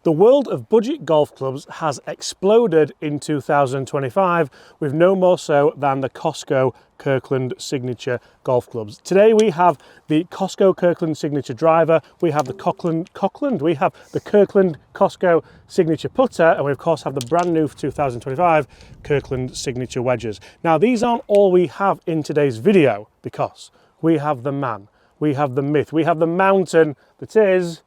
The world of budget golf clubs has exploded in 2025 with no more so than the COSTCO Kirkland Signature Golf Clubs. Today we have the COSTCO Kirkland Signature Driver, we have the Kirkland COSTCO Signature Putter, and we of course have the brand new for 2025 Kirkland Signature Wedges. Now these aren't all we have in today's video because we have the man, we have the myth, we have the mountain that is...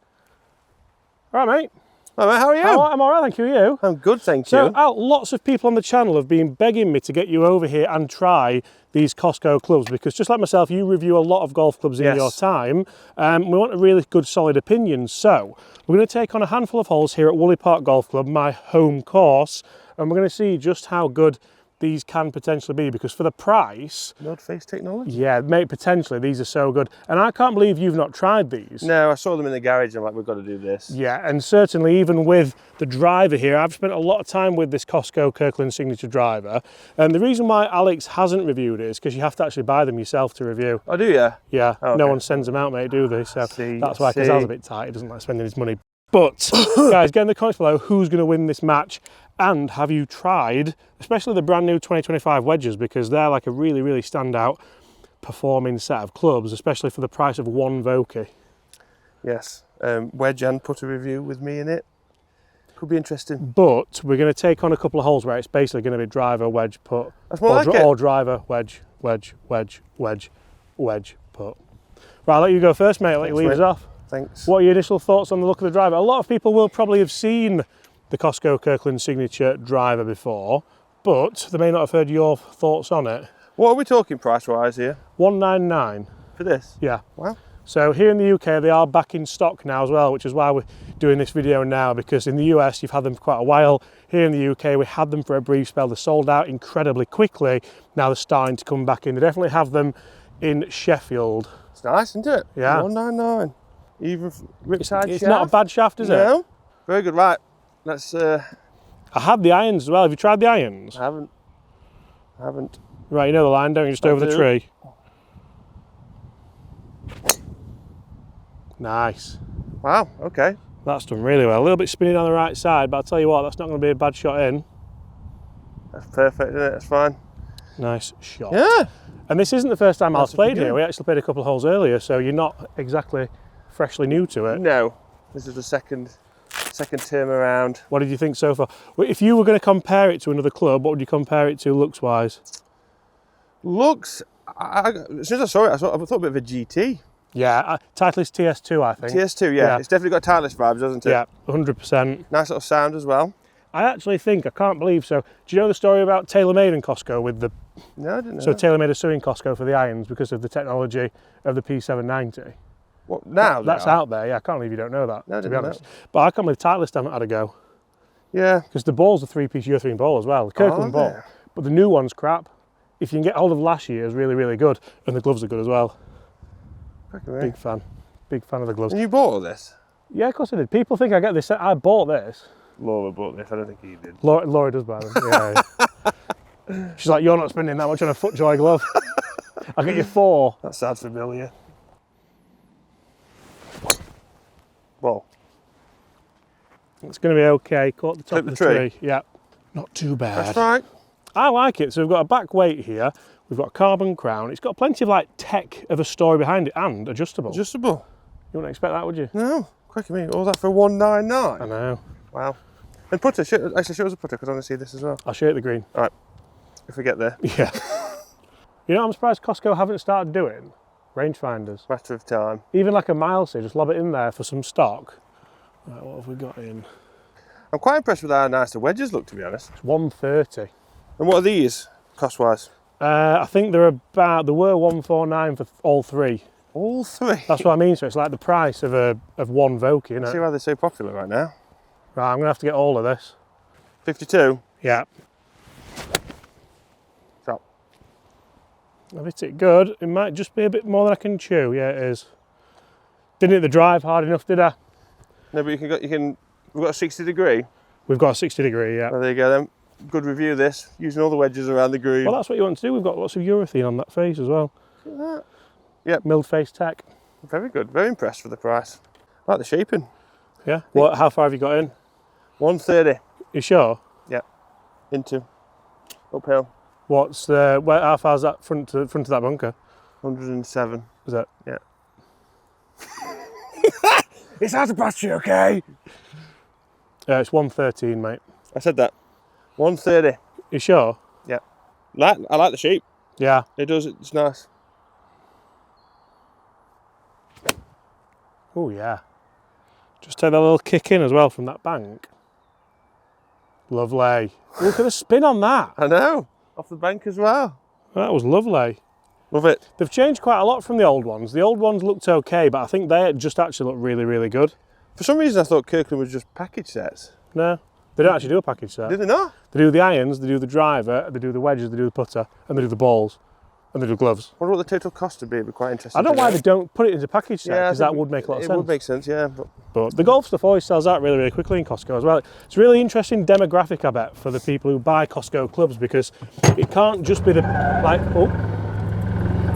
All right, mate. All right, how are you? I'm all right, thank you. You? I'm good, thank So, you. lots of people on the channel have been begging me to get you over here and try these COSTCO clubs because just like myself, you review a lot of golf clubs in your time. We want a really good, solid opinion. So, we're going to take on a handful of holes here at Woolley Park Golf Club, my home course, and we're going to see just how good these can potentially be, because for the price... Nod face technology? Yeah, mate, potentially, these are so good. And I can't believe you've not tried these. No, I saw them in the garage and I'm like, we've got to do this. Yeah, and certainly even with the driver here, I've spent a lot of time with this COSTCO Kirkland Signature Driver. And the reason why Alex hasn't reviewed it is because you have to actually buy them yourself to review. Oh, do you? Yeah, oh, okay. No one sends them out, mate, do they? So that's why, because I was a bit tight, he doesn't like spending his money. But, guys, get in the comments below who's going to win this match. And have you tried, especially the brand new 2025 wedges, because they're like a really, really standout performing set of clubs, especially for the price of one Vokey. Yes, wedge and putter review with me in it. Could be interesting. But we're going to take on a couple of holes where it's basically going to be driver, wedge, putt. That's more or driver, wedge, wedge, wedge, wedge, wedge, putt. Right, I'll let you go first, mate. I'll let you lead us off. Thanks. What are your initial thoughts on the look of the driver? A lot of people will probably have seen the COSTCO Kirkland Signature Driver before, but they may not have heard your thoughts on it. What are we talking price-wise here? $199. For this? Yeah. Wow. So here in the UK, they are back in stock now as well, which is why we're doing this video now, because in the US, you've had them for quite a while. Here in the UK, we had them for a brief spell. They sold out incredibly quickly. Now they're starting to come back in. They definitely have them in Sheffield. It's nice, isn't it? Yeah. $199. Even ripside shaft? It's not a bad shaft, is it? No. Very good. Right. Let's... I had the irons as well. Have you tried the irons? I haven't. Right, you know the line, don't you? Just over the tree. Nice. Wow, okay. That's done really well. A little bit spinning on the right side, but I'll tell you what, that's not going to be a bad shot in. That's perfect, isn't it? That's fine. Nice shot. Yeah. And this isn't the first time I've played here. We actually played a couple of holes earlier, so you're not exactly freshly new to it. No. This is the second term around. What did you think so far? Well, if you were going to compare it to another club, what would you compare it to looks-wise? Looks, as soon as I saw it, I thought a bit of a GT. Yeah, Titleist TS2, I think. TS2, yeah. It's definitely got Titleist vibes, doesn't it? Yeah, 100%. Nice little sound as well. I actually think, I can't believe so. Do you know the story about TaylorMade and COSTCO with the... No, I didn't know. So TaylorMade are suing COSTCO for the irons because of the technology of the P790. What, now? That's out there, yeah. I can't believe you don't know that, no, to be honest. But I can't believe Titleist haven't had a go. Yeah. Because the ball's a three-piece urethane ball as well, the Kirkland ball. But the new one's crap. If you can get hold of last year's, really, really good. And the gloves are good as well. Big fan. Big fan of the gloves. And you bought all this? Yeah, of course I did. People think I get this. I bought this. Laura bought this. I don't think he did. Laura does buy them. Yeah. She's like, you're not spending that much on a FootJoy glove. I'll get you 4. That sounds familiar. Well, it's going to be okay. Caught the top Clip of the tree. Yeah, not too bad. That's right. I like it. So we've got a back weight here. We've got a carbon crown. It's got plenty of like tech of a story behind it and adjustable. Adjustable. You wouldn't expect that, would you? No. Cracking me. All that for $199. I know. Wow. And putter. Actually, show us a putter because I want to see this as well. I'll show you the green. All right. If we get there. Yeah. You know, I'm surprised COSTCO haven't started doing rangefinders. Matter of time. Even like a Milesy, just lob it in there for some stock. Right, what have we got in? I'm quite impressed with how nice the wedges look, to be honest. It's 130. And what are these, cost-wise? I think there were 149 for all 3. All 3? That's what I mean, so it's like the price of one Vokey, isn't it? See why they're so popular right now. Right, I'm going to have to get all of this. 52? Yeah. Top. I've hit it good. It might just be a bit more than I can chew. Yeah, it is. Didn't hit the drive hard enough, did I? No, but we've got a 60 degree. We've got a 60 degree, yeah. Oh, there you go then. Good review of this, using all the wedges around the green. Well, that's what you want to do. We've got lots of urethane on that face as well. Look at that. Yep. Milled face tech. Very good. Very impressed with the price. I like the shaping. Yeah. What? How far have you got in? 130. You sure? Yeah. Into. Uphill. What's the, how far is that front of that bunker? 107. Is that? Yeah. It's out of pasture, okay? It's 113, mate. I said that. 130. You sure? Yeah. I like the shape. Yeah. It does, it's nice. Oh yeah. Just take that little kick in as well from that bank. Lovely. Look at the spin on that. I know. Off the bank as well. That was lovely. Love it. They've changed quite a lot from the old ones. The old ones looked okay, but I think they just actually look really, really good. For some reason I thought Kirkland was just package sets. No, they don't actually do a package set. Did they not? They do the irons, they do the driver, they do the wedges, they do the putter, and they do the balls, and they do gloves. I wonder what the total cost would be. It'd be quite interesting. I don't know why they don't put it into a package set, because that would make a lot of sense. It would make sense, yeah. But the golf stuff always sells out really, really quickly in Costco as well. It's a really interesting demographic, I bet, for the people who buy Costco clubs, because it can't just be the,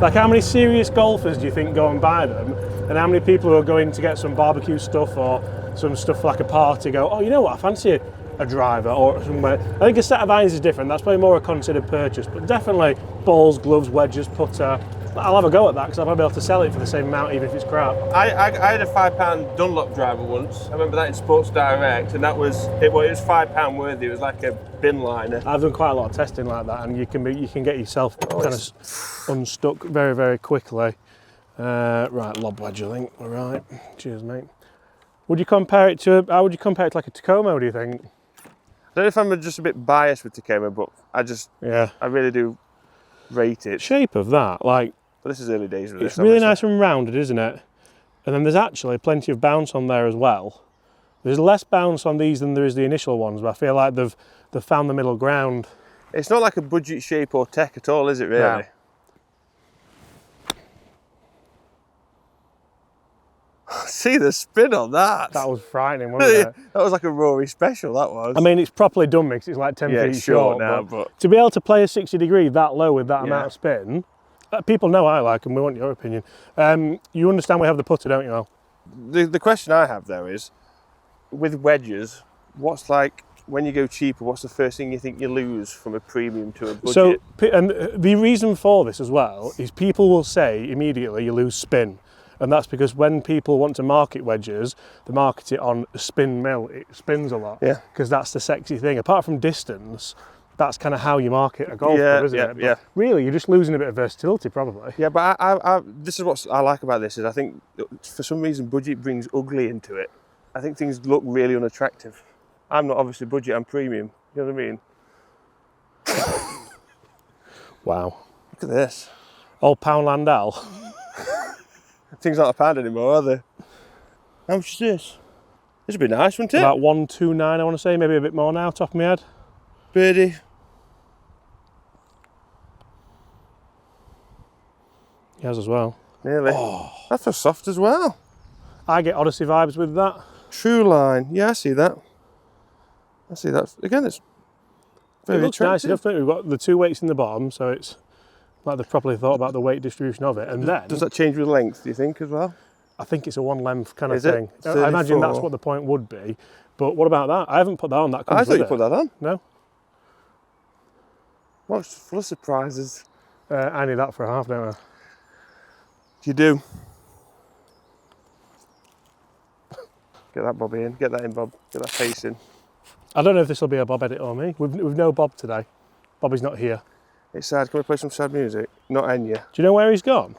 like how many serious golfers do you think go and buy them? And how many people who are going to get some barbecue stuff or some stuff for like a party go, oh, you know what, I fancy a driver or somewhere. I think a set of irons is different. That's probably more a considered purchase, but definitely balls, gloves, wedges, putter. I'll have a go at that because I'll probably be able to sell it for the same amount even if it's crap. I had a £5 Dunlop driver once. I remember that in Sports Direct, and that was it was £5 worthy. It was like a bin liner. I've done quite a lot of testing like that, and you can get yourself kind of unstuck very, very quickly. Right, lob wedge, I think. All right, cheers, mate. Would you compare it to? How would you compare it to like a Tacoma? Do you think? I don't know if I'm just a bit biased with Tacoma, but I really do rate it. Shape of that, like. But this is early days with It's really nice and rounded, isn't it? And then there's actually plenty of bounce on there as well. There's less bounce on these than there is the initial ones, but I feel like they've found the middle ground. It's not like a budget shape or tech at all, is it really? No. See the spin on that. That was frightening, wasn't it? That was like a Rory special, that was. I mean, it's properly done because it's like 10 feet short now, but to be able to play a 60 degree that low with that amount of spin, people know I like them, we want your opinion. You understand we have the putter, don't you, Al? The question I have though is, with wedges, what's like, when you go cheaper, what's the first thing you think you lose from a premium to a budget? So, and the reason for this as well is people will say immediately you lose spin. And that's because when people want to market wedges, they market it on a spin mill. It spins a lot. Yeah. Because that's the sexy thing. Apart from distance, that's kind of how you market a golf club, isn't it? But really, you're just losing a bit of versatility, probably. Yeah, but this is what I like about this, is I think for some reason budget brings ugly into it. I think things look really unattractive. I'm not obviously budget, I'm premium. You know what I mean? Wow. Look at this. Old Poundland Al. Things aren't a pound anymore, are they? How much is this? This would be nice, wouldn't it? About 129, I want to say, maybe a bit more now, top of my head. Birdie. He has as well. Nearly. Oh. That feels soft as well. I get Odyssey vibes with that. True line. Yeah, I see that. I see that. Again, it's very looks nice enough, doesn't it? We've got the two weights in the bottom, so it's like they've properly thought about the weight distribution of it. And then, does that change with length, do you think, as well? I think it's a one length kind of thing. I imagine that's what the point would be. But what about that? I haven't put that on. That comes I thought you put that on. No. Well, it's full of surprises. I need that for a half, don't I? You do. Get that Bobby in. Get that in, Bob. Get that face in. I don't know if this will be a Bob edit or me. We've no Bob today. Bobby's not here. It's sad. Can we play some sad music? Not Enya. Do you know where he's gone?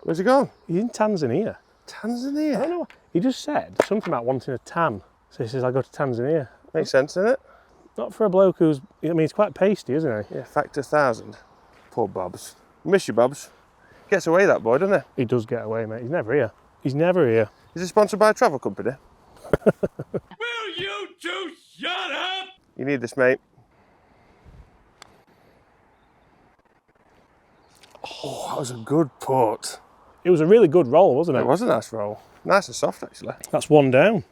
Where's he gone? He's in Tanzania. Tanzania? I don't know. He just said something about wanting a tan. So he says, I'll go to Tanzania. Makes sense, doesn't it? Not for a bloke who's, I mean, he's quite pasty, isn't he? Yeah, factor 1,000. Poor Bobs. Miss you, Bobs. Gets away, that boy, doesn't he? He does get away, mate. He's never here. He's never here. Is he sponsored by a travel company? Will you two shut up? You need this, mate. Oh, that was a good putt. It was a really good roll, wasn't it? It was a nice roll. Nice and soft, actually. That's one down.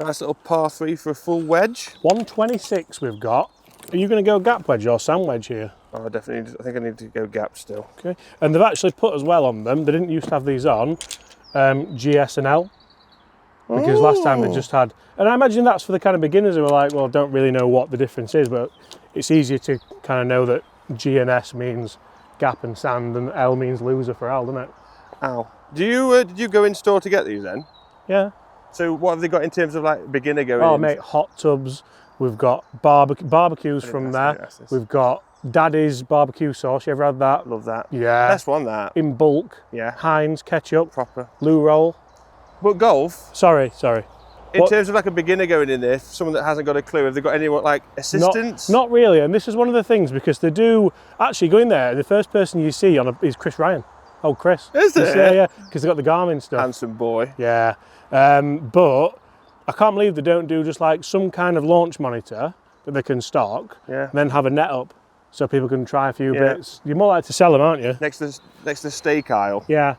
Nice little par 3 for a full wedge. 126 we've got. Are you going to go gap wedge or sand wedge here? Oh, I definitely. I think I need to go gap still. Okay. And they've actually put as well on them, they didn't used to have these on, GS and L. Because last time they just had, and I imagine that's for the kind of beginners who are like, well, don't really know what the difference is, but it's easier to kind of know that G and S means gap and sand, and L means loser for Al, doesn't it? Ow. Did you go in store to get these then? Yeah. So what have they got in terms of like beginner going? Oh in? mate, hot tubs. We've got barbecues from there. We've got Daddy's barbecue sauce. You ever had that? Love that. Yeah. Best one, that. In bulk. Yeah. Heinz ketchup. Proper. Lou roll. But golf. Sorry. In terms of like a beginner going in there, someone that hasn't got a clue, have they got anyone like assistance? Not really, and this is one of the things, because they do actually go in there. The first person you see is Chris Ryan. Oh, Chris. Is it? Yeah, because they've got the Garmin stuff. Handsome boy. Yeah, but I can't believe they don't do just like some kind of launch monitor that they can stock, Yeah. and then have a net up so people can try a few bits. You're more likely to sell them, aren't you? Next to the steak aisle. Yeah.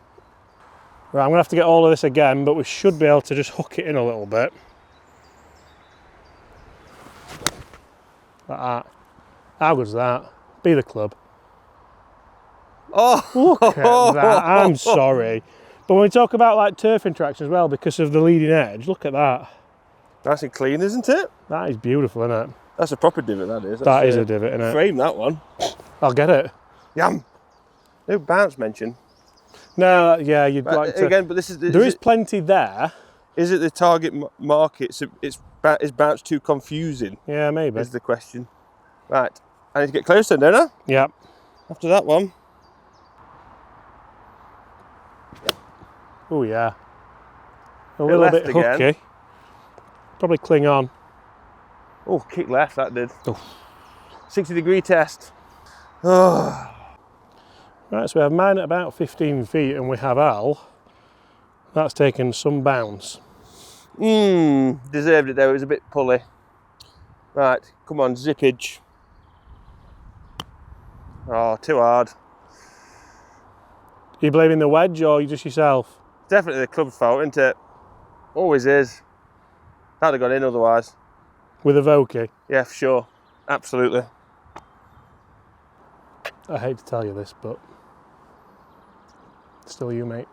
Right, I'm gonna have to get all of this again, but we should be able to just hook it in a little bit. Like that. How good's that? Be the club. Oh! Look at that. I'm sorry. But when we talk about like turf interaction as well, because of the leading edge, look at that. Nice and clean, isn't it? That is beautiful, isn't it? That's a proper divot, that is. That is a divot, isn't it? Frame that one. I'll get it. Yum. No bounce mention. No, yeah, you'd like to. Again, but this is... There is plenty there. Is it the target market? So is bounce too confusing? Yeah, maybe. Is the question. Right. I need to get closer, don't I? Yeah. After that one. Oh, yeah. A Bit little left bit again. hooky. Probably cling on. Oh, kick left, that did. Oh. 60-degree test. Oh. Right, so we have mine at about 15 feet, and we have Al. That's taken some bounce. Deserved it though, it was a bit pulley. Right, come on, zippage. Oh, too hard. Are you blaming the wedge or you just yourself? Definitely the club's fault, isn't it? Always is. That'd have gone in otherwise. With a Vokey? Yeah, for sure. Absolutely. I hate to tell you this, but still you, mate.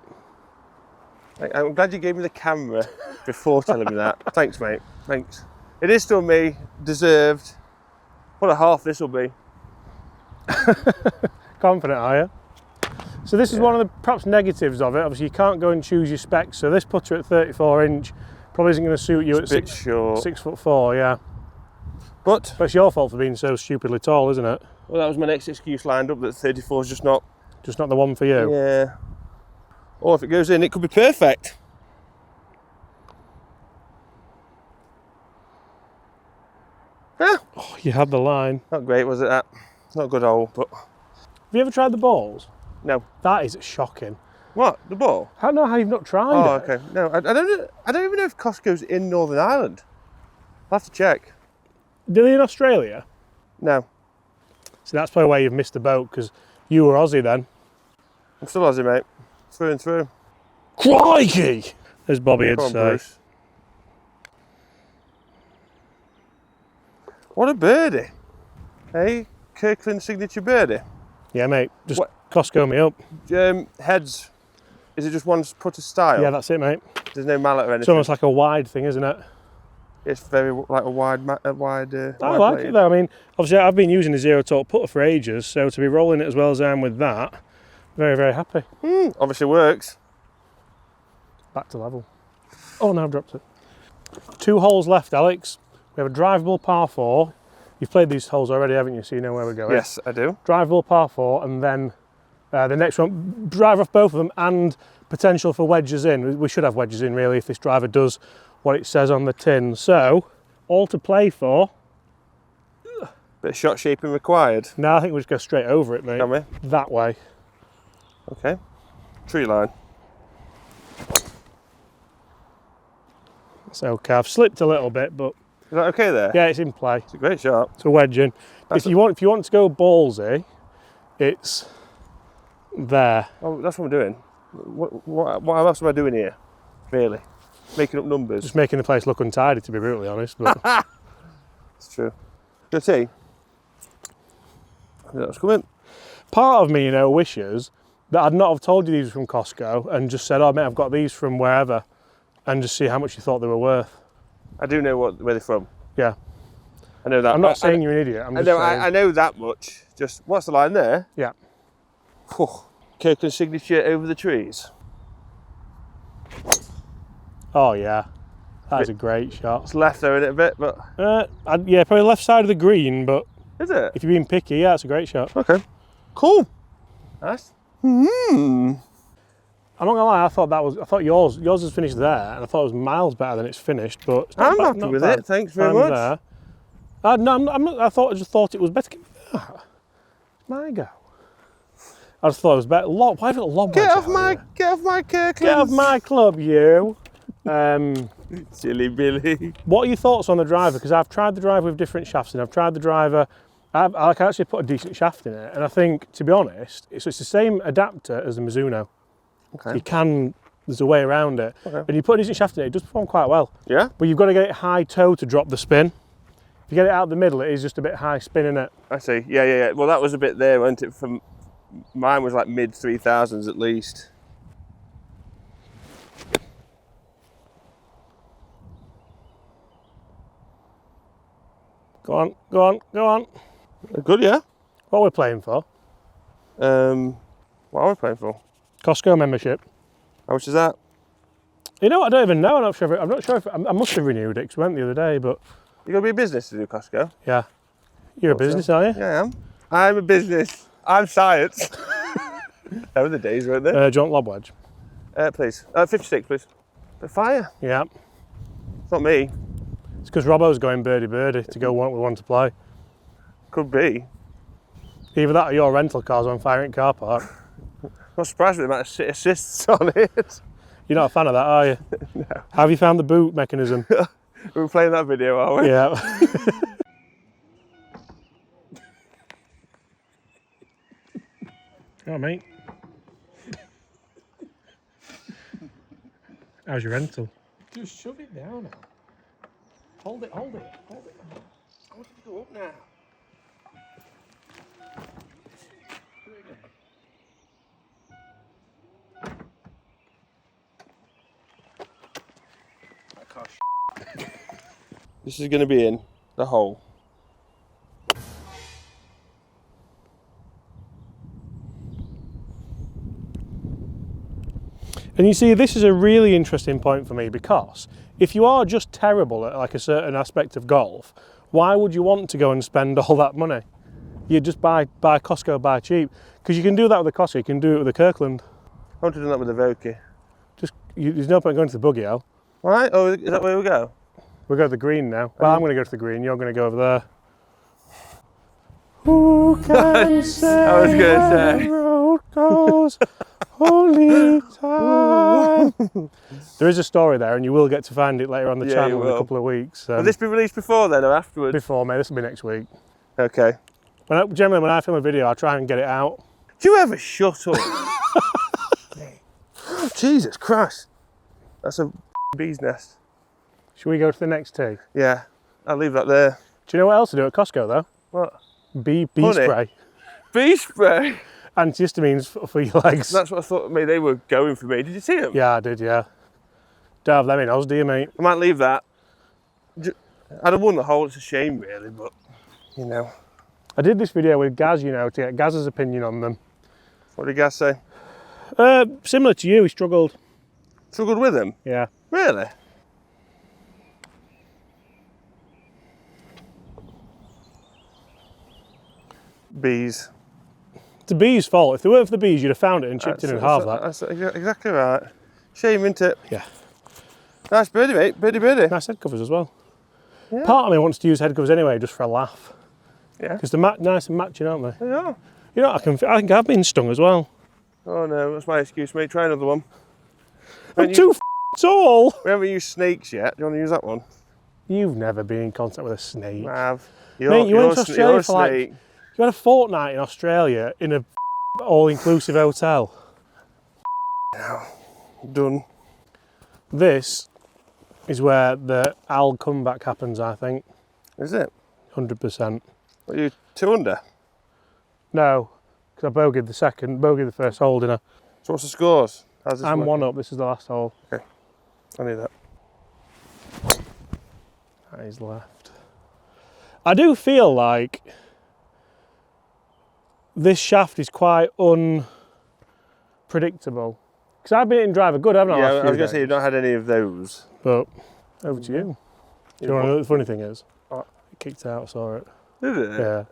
I'm glad you gave me the camera before telling me that. Thanks, mate. Thanks. It is still me. Deserved. What a half this will be. Confident, are you? So this is one of the perhaps negatives of it. Obviously, you can't go and choose your specs. So this putter at 34 inch probably isn't going to suit you at 6'4", yeah. But it's your fault for being so stupidly tall, isn't it? Well, that was my next excuse lined up, that 34 is just not the one for you. Yeah. Or if it goes in, it could be perfect. Yeah. Oh, you had the line. Not great, was it? That? Not a good hole, but. Have you ever tried the balls? No. That is shocking. What? The ball? I don't know how you've not tried it. Oh, okay. No, I don't even know if COSTCO's in Northern Ireland. I'll have to check. Do they in Australia? No. So that's probably why you've missed the boat, because you were Aussie then. I'm still Aussie, mate. Through and through. Crikey! As Bobby would Come on, say. Bruce. What a birdie. Hey, Kirkland Signature birdie. Yeah, mate. Just COSTCO me up. Heads. Is it just one putter style? Yeah, that's it, mate. There's no mallet or anything. It's almost like a wide thing, isn't it? It's very like a wide. I like it though. I mean, obviously I've been using a zero torque putter for ages, so to be rolling it as well as I am with that, very, very happy. Obviously works. Back to level. Oh, no, I've dropped it. 2 holes left, Alex. We have a drivable par 4. You've played these holes already, haven't you? So you know where we're going. Yes, I do. Drivable par 4, and then the next one, drive off both of them, and potential for wedges in. We should have wedges in really if this driver does what it says on the tin. So, all to play for. Bit of shot shaping required. No, I think we'll just go straight over it, mate. Can we? That way. Okay. Tree line. It's okay. I've slipped a little bit, but Is that okay there? yeah, it's in play. It's a great shot. It's a wedge in. If you want to go ballsy, it's there. Oh, that's what I'm doing. What else am I doing here? Really? Making up numbers. Just making the place look untidy, to be brutally honest. But It's true. Good tea. That's coming. part of me, wishes that I'd not have told you these were from COSTCO and just said, oh mate, I've got these from wherever. and just see how much you thought they were worth. I do know where they're from. Yeah. I know that. I'm not saying you're an idiot. I'm just saying. I know that much. Just, what's the line there? Yeah. Whew. Kirkland Signature over the trees. Oh yeah, that is a great shot. It's left there in it a bit, but... yeah, probably left side of the green, but... Is it? If you're being picky, yeah, it's a great shot. Okay. Cool. Nice. I'm not gonna lie, I thought yours was finished there, and I thought it was miles better than it's finished, but... It's I'm happy with it, thanks very much. There. No, I just thought it was better. It's my go. I just thought it was better. Why have you got lob wedge Get off my Kirkland. Get off my club, you. Silly Billy. What are your thoughts on the driver? Because I've tried the driver with different shafts, and I've tried the driver. I can actually put a decent shaft in it, and I think, to be honest, it's the same adapter as the Mizuno. Okay. There's a way around it. Okay. When you put a decent shaft in it, it does perform quite well. Yeah? But you've got to get it high toe to drop the spin. If you get it out the middle, it is just a bit high spin in it. I see. Yeah. Well, that was a bit there, wasn't it? From mine was like mid 3000s at least. Go on, go on, go on. Good, yeah. What are we playing for? What are we playing for? COSTCO membership. How much is that? You know what? I don't even know. I'm not sure if I must have renewed it because we went the other day, but... You got to be a business to do Costco? Yeah. You're a business, are you? Yeah, I am. I'm a business. I'm science. That were the days, weren't they? Do you want lob wedge? Please. 56, please. The fire. Yeah. It's not me. It's because Robbo's going birdie to go with one to play. Could be. Either that or your rental car's on fire in car park. I'm surprised with the amount of assists on it. You're not a fan of that, are you? No. Have you found the boot mechanism? We're playing that video, are we? Yeah. Oh, mate. How's your rental? Just shove it down now. Hold it. I want it to go up now. This is going to be in the hole. And you see, this is a really interesting point for me because if you are just terrible at like a certain aspect of golf, why would you want to go and spend all that money? You just buy COSTCO, buy cheap. Because you can do that with the COSTCO, you can do it with the Kirkland. I want to do that with the Vokey. There's no point going to the buggy, Al. Right? Oh, is that where we go? We'll go to the green now. Well, I'm going to go to the green, you're going to go over there. Who can say I was going to say. the road goes only time. There is a story there, and you will get to find it later on the channel in a couple of weeks. Will this be released before then or afterwards? Before, mate. This will be next week. Okay. Generally, when I film a video, I try and get it out. Do you ever shut up? Oh, Jesus Christ. That's a bee's nest. Should we go to the next tee? Yeah, I'll leave that there. Do you know what else to do at COSTCO, though? What? Bee Honey? spray. Bee spray? Antihistamines for your legs. That's what I thought they were going for me. Did you see them? Yeah, I did, yeah. Don't have them in Oz, do you, mate? I might leave that. I'd have won the hole, it's a shame really, but you know. I did this video with Gaz, you know, to get Gaz's opinion on them. What did Gaz say? Similar to you, he struggled. Struggled with them? Yeah. Really? Bees. It's the bees' fault. If they weren't for the bees, you'd have found it and chipped it in half that. That's exactly right. Shame, isn't it? Yeah. Nice birdie, mate. Birdie. Nice head covers as well. Yeah. Part of me wants to use head covers anyway, just for a laugh. Yeah. Because they're nice and matching, aren't they? They are. You know, I think I've been stung as well. Oh no, that's my excuse, mate. Try another one. I'm too tall. We haven't used snakes yet. Do you want to use that one? You've never been in contact with a snake. I have. Mate, you went to Australia for like... You had a fortnight in Australia in a all-inclusive hotel. Done. This is where the Al comeback happens, I think. Is it? 100%. Are you 2 under? No, because I bogeyed the first hole, didn't I? So what's the scores? I'm 1 up, this is the last hole. Okay. I knew that. That is left. I do feel like this shaft is quite unpredictable. Because I've been hitting driver good, haven't I? Yeah, I was going to say you've not had any of those. But over to you. Do you want to know what the funny thing is? What? It kicked out, I saw it. Is it? Yeah.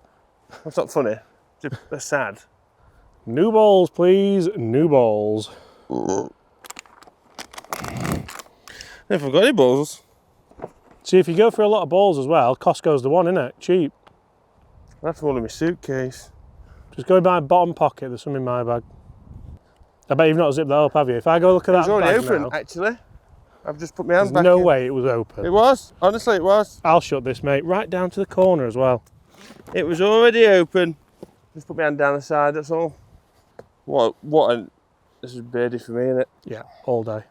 That's not funny. They're sad. New balls, please. New balls. If I've got any balls. See, if you go for a lot of balls as well, Costco's the one, isn't it? Cheap. That's all in my suitcase. Just go in my bottom pocket, there's some in my bag. I bet you've not zipped that up, have you? If I go look at that It's already bag open, now, actually. I've just put my hands there's back no in. way it was open. It was. Honestly, it was. I'll shut this, mate. Right down to the corner as well. It was already open. Just put my hand down the side, that's all. This is birdie for me, isn't it? Yeah, all day.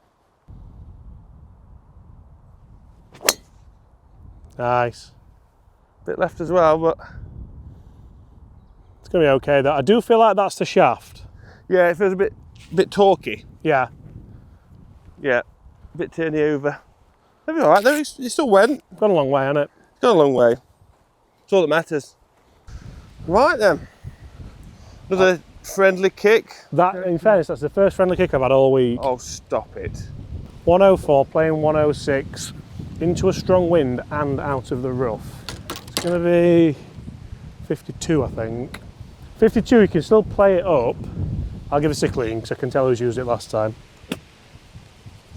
Nice. Bit left as well, but It's going to be okay, though. I do feel like that's the shaft. yeah, it feels a bit torquey. Yeah. Yeah, a bit turny over. It'll be all right though. It still went. Gone a long way, hasn't it? It's gone a long way. It's all that matters. Right then. Another friendly kick. That, in fairness, that's the first friendly kick I've had all week. Oh, stop it. 104, playing 106, into a strong wind and out of the rough. It's going to be 52, I think. 52, you can still play it up. I'll give it a clean because I can tell who's used it last time.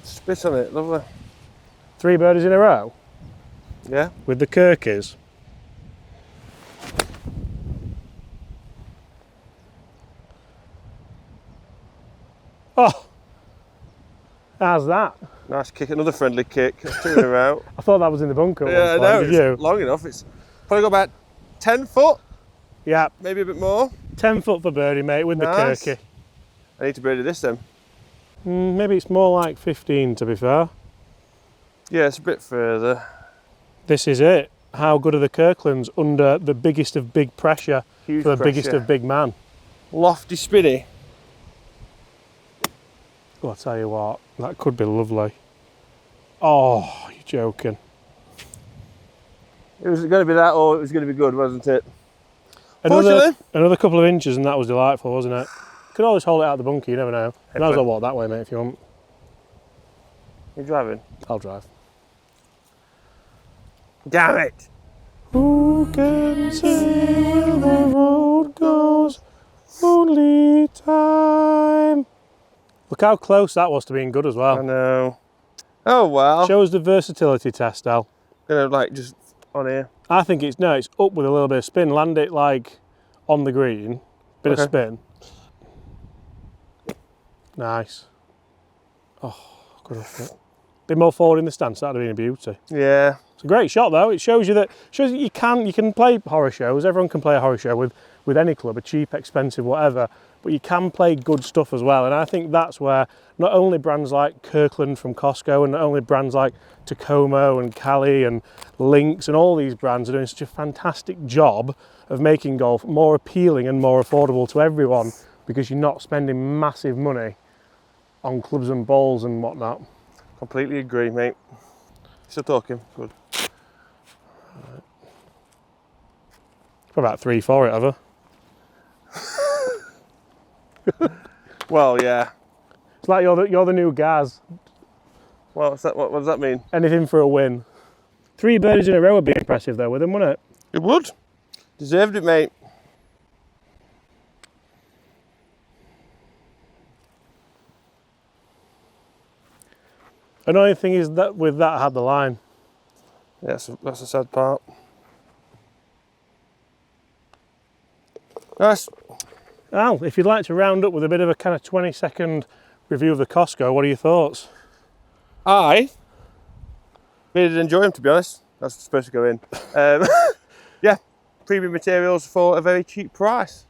Spit on it, lovely. 3 birdies in a row Yeah. with the Kirkies. Oh, how's that? Nice kick, another friendly kick. That's 2 in a row. I thought that was in the bunker. at Yeah, I one know. point, did you? It's long enough. It's probably got about 10 foot, Yeah, maybe a bit more. 10 foot for birdie, mate, with Nice. the Kirky. I need to birdie this then. Maybe it's more like 15, to be fair. Yeah, it's a bit further. This is it. How good are the Kirklands under the biggest of big pressure Huge for the pressure. biggest of big man? Lofty spinny. Oh, I'll tell you what, that could be lovely. Oh, you're joking. It was going to be that or it was going to be good, wasn't it? Another couple of inches and that was delightful, wasn't it? Could always hold it out the bunker, you never know. Might as well walk that way, mate, if you want. You driving? I'll drive. Damn it! Who can say where the road goes? Only time. Look how close that was to being good as I well. know. Oh well. Shows the versatility test, Al. Gonna like just on here. I think it's up with a little bit of spin. Land it like on the green. Bit of spin. Nice. Oh, good off it. Bit more forward in the stance, that'd have been a beauty. Yeah. It's a great shot though. It shows you that you can play horror shows. Everyone can play a horror show with any club, a cheap, expensive, whatever. But you can play good stuff as well. And I think that's where not only brands like Kirkland from Costco and not only brands like Tacoma and Cali and Lynx and all these brands are doing such a fantastic job of making golf more appealing and more affordable to everyone because you're not spending massive money on clubs and balls and whatnot. Completely agree, mate. Still talking. Good. Put about 3 for it, have I? Well, yeah. It's like you're the new Gaz. Well, what does that mean? Anything for a win. 3 birdies in a row would be impressive though with him, wouldn't it? It would. Deserved it, mate. Annoying thing is that with that I had the line. Yeah, that's a sad part. Nice. Al, if you'd like to round up with a bit of a kind of 20-second review of the Costco, what are your thoughts? I really did enjoy them, to be honest. That's supposed to go in. Yeah, premium materials for a very cheap price.